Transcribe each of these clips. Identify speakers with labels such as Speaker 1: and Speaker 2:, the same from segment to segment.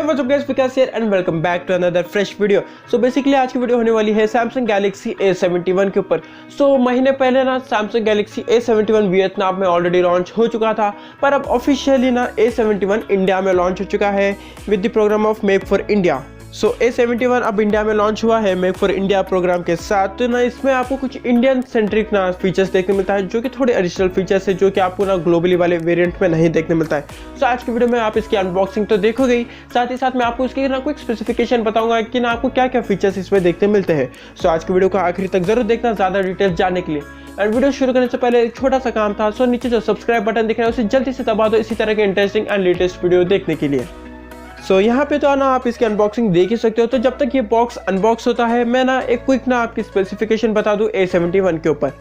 Speaker 1: What's up guys, Vikas here and welcome back to another fresh video। So basically आज की video होने वाली है Samsung Galaxy A71 के ऊपर। महीने पहले ना Samsung Galaxy A71 वियतनाम में ऑलरेडी लॉन्च हो चुका था, पर अब ऑफिशियली ना A71 इंडिया में लॉन्च हो चुका है with the programme of make for India. A71 अब इंडिया में लॉन्च हुआ है मेक फॉर इंडिया प्रोग्राम के साथ। तो ना इसमें आपको कुछ इंडियन सेंट्रिक ना फीचर्स देखने मिलता है, जो कि थोड़े एडिशनल फीचर्स है जो कि आपको ना ग्लोबली वाले वेरिएंट में नहीं देखने मिलता है। आज की वीडियो में आप इसकी अनबॉक्सिंग तो देखोगे ही, साथ ही साथ मैं आपको इसकी ना कुछ स्पेसिफिकेशन बताऊंगा कि ना आपको क्या क्या फीचर्स इसमें देखने मिलते हैं। आज की वीडियो को आखिर तक जरूर देखना ज़्यादा डिटेल्स जानने के लिए। एंड वीडियो शुरू करने से पहले एक छोटा सा काम था, नीचे जो सब्सक्राइब बटन दिख रहा है उसे जल्दी से दबा दो इसी तरह के इंटरेस्टिंग एंड लेटेस्ट वीडियो देखने के लिए। यहाँ पे तो ना आप इसकी अनबॉक्सिंग देख ही सकते हो। तो जब तक ये बॉक्स अनबॉक्स होता है मैं ना एक क्विक ना आपकी स्पेसिफिकेशन बता दूं A71 के ऊपर।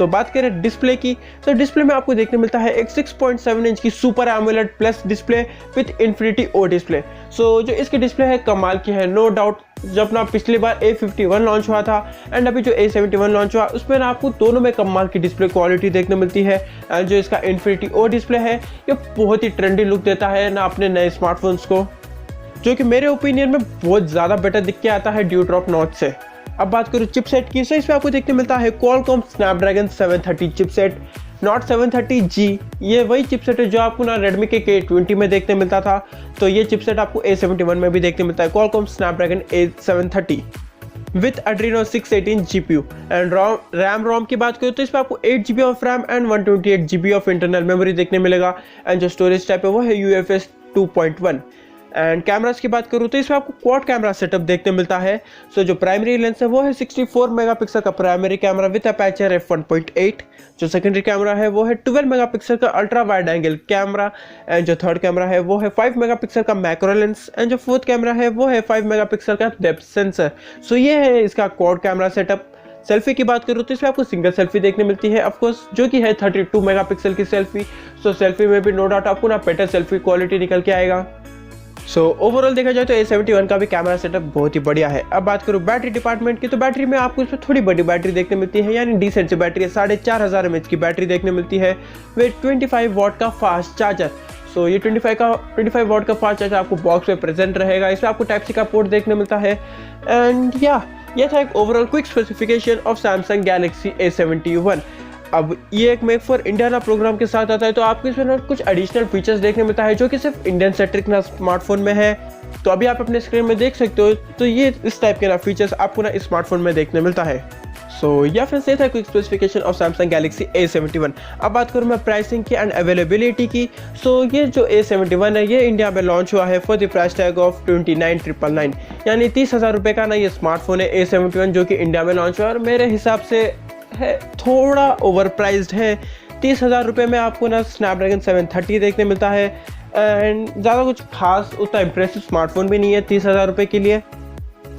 Speaker 1: बात करें डिस्प्ले की, डिस्प्ले में आपको देखने मिलता है एक 6.7 इंच की super AMOLED plus display with infinity O display. जो इसकी डिस्प्ले है कमाल की है, नो डाउट। जब ना पिछली बार A51 लॉन्च हुआ था एंड अभी जो A71 लॉन्च हुआ उसमें ना आपको दोनों में कमाल की डिस्प्ले क्वालिटी देखने मिलती है। एंड जो इसका इन्फिनिटी ओ डिस्प्ले है ये बहुत ही ट्रेंडी लुक देता है ना अपने नए स्मार्टफोन्स को, जो कि मेरे ओपिनियन में बहुत ज़्यादा बेटर दिख के आता है ड्यू ड्रॉप नॉच से। अब बात करूँ चिपसेट की, इसमें आपको देखने मिलता है Qualcomm Snapdragon 730 chipset, not 730G। ये वही चिपसेट है जो आपको ना Redmi के K20 में देखने मिलता था। तो ये चिपसेट आपको A71 में भी देखने मिलता है, Qualcomm Snapdragon A730 with Adreno 618 GPU। And RAM ROM की बात करूँ तो इसमें आपको 8GB of RAM and 128GB of internal memory देखने मिलेगा। एंड जो स्टोरेज टाइप है वो है UFS 2.1। एंड कैमरास की बात करूँ तो इसमें आपको क्वाड कैमरा सेटअप देखने मिलता है। जो प्राइमरी लेंस है वो है 64 मेगापिक्सल का primary camera with aperture f1.8। जो सेकेंडरी कैमरा है वो है 12 मेगापिक्सल का ultra wide angle camera. And जो थर्ड कैमरा है वो है 5 मेगापिक्सल का मैक्रो लेंस। एंड जो फोर्थ कैमरा है वो है 5 मेगापिक्सल का डेप्थ सेंसर। ये है इसका क्वाड कैमरा सेटअप। सेल्फी की बात करूँ तो इसमें आपको सिंगल सेल्फी देखने मिलती है ऑफकोर्स, जो कि है 32 मेगापिक्सल की सेल्फी। सेल्फी में भी नो डाउट आपको ना बेटर सेल्फी क्वालिटी निकल के आएगा। ओवरऑल देखा जाए तो A71 का भी कैमरा सेटअप बहुत ही बढ़िया है। अब बात करूँ बैटरी डिपार्टमेंट की, तो बैटरी में आपको इसमें थोड़ी बड़ी बैटरी देखने मिलती है, यानी डिसेंट सी बैटरी है। 4500 mAh की बैटरी देखने मिलती है विद 25 वॉट का फास्ट चार्जर। ये 25 वॉट का फास्ट चार्जर आपको बॉक्स में प्रेजेंट रहेगा। इसमें आपको टाइप सी का पोर्ट देखने मिलता है। एंड यह था एक overall quick specification of Samsung Galaxy A71। अब ये एक मेक फॉर इंडिया ना प्रोग्राम के साथ आता है, तो आपको इसमें कुछ एडिशनल फीचर्स देखने मिलता है जो कि सिर्फ इंडियन सेंट्रिक ना स्मार्टफोन में है। तो अभी आप अपने स्क्रीन में देख सकते हो। तो ये इस टाइप के ना फीचर्स आपको ना स्मार्टफोन में देखने मिलता है। या फिर से था quick specification of Samsung Galaxy A71। अब बात करूँ मैं प्राइसिंग की एंड अवेलेबिलिटी की। ये जो A71 है ये इंडिया में लॉन्च हुआ है for the price tag of 29,999, यानी 30,000 रुपये का ना ये स्मार्टफोन है A71 जो कि इंडिया में लॉन्च हुआ है। और मेरे हिसाब से है थोड़ा ओवर प्राइज्ड है। 30,000 रुपये में आपको ना स्नैपड्रैगन 730 देखने मिलता है। एंड ज़्यादा कुछ खास उतना इंप्रेसिव स्मार्टफोन भी नहीं है 30,000 रुपये के लिए।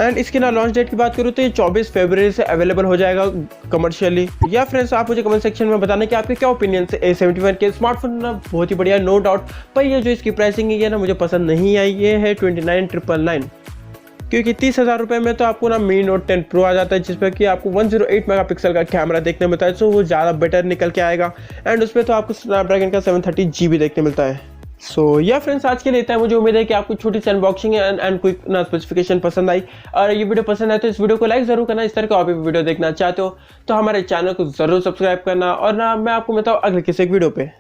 Speaker 1: एंड इसकी ना लॉन्च डेट की बात करूँ तो ये 24 फरवरी से अवेलेबल हो जाएगा कमर्शियली। फ्रेंड्स आप मुझे कमेंट सेक्शन में बताना कि आपके क्या ओपिनियन से A71 के स्मार्टफोन ना बहुत ही बढ़िया नो डाउट, पर ये जो इसकी प्राइसिंग है ना मुझे पसंद नहीं आई। ये है 29,999, क्योंकि 30,000 रुपये में तो आपको ना Mi Note 10 Pro आ जाता है जिसमें कि आपको 108 मेगापिक्सल का कैमरा देखने मिलता है। वो ज़्यादा बेटर निकल के आएगा। एंड उसमें तो आपको स्नैपड्रैगन का 730G देखने मिलता है। फ्रेंड्स आज के लिए इतना है। मुझे उम्मीद है कि आपको छोटी सी अनबॉक्सिंग एंड क्विक ना स्पेसिफिकेशन पसंद आई। और ये वीडियो पसंद आए तो इस वीडियो को लाइक जरूर करना। इस तरह का और भी वीडियो देखना चाहते हो तो हमारे चैनल को जरूर सब्सक्राइब करना। और ना मैं आपको मिलता हूँ अगले किसी एक वीडियो पे।